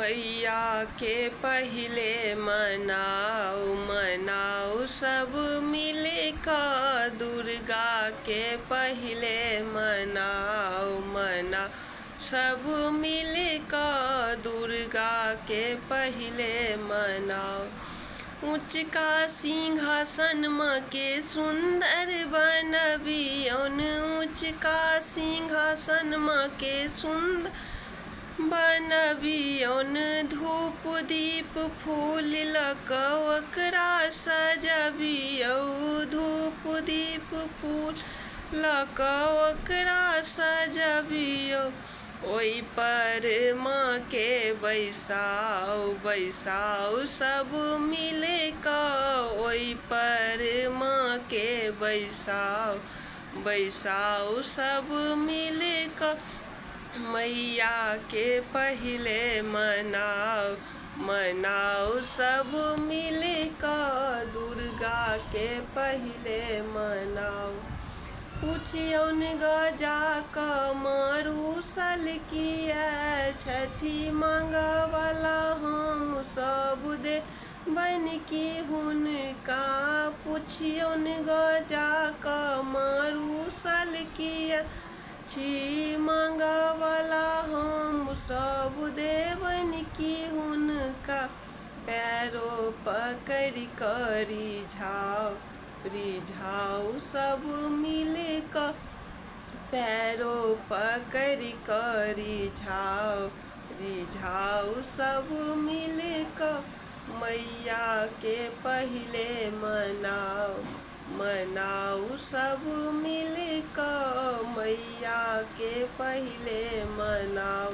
मैया के पहिले मनाओ मनाओ सब मिले का दुर्गा के पहिले मनाओ मनाओ सब मिले का दुर्गा के पहिले मनाओ। ऊँच का सिंहासन माँ के सुंदर बनबियौन ऊँच का सिंहासन माँ के सुंदर बनबियौन धूप दीप फूल लक ओकरा सजबियौ धूप दीप फूल लक ओकरा सजबियौ। ओई पर माँ के बैसाओ बैसाओ सब मिले का ओई पर माँ के बैसाओ बैसाओ सब मिले का। मैया के पहिले मनाओ मनाओ सब मिले का दुर्गा के पहिले मनाओ। पूछियौन गजा क मारूसल किया छथि मांगवाला हम सब दे बन की हुनका। पूछियौन गजा क मारूसल किया छी मांगवाला हम सब देवन की हुनका। पैरों पकड़ कर रिझाओ सब मिले का पैरों पकड़ कर रिझाओ सब मिले का। मैया के पहिले मनाओ मनाओ सब मिले का मैया के पहिले मनाओ।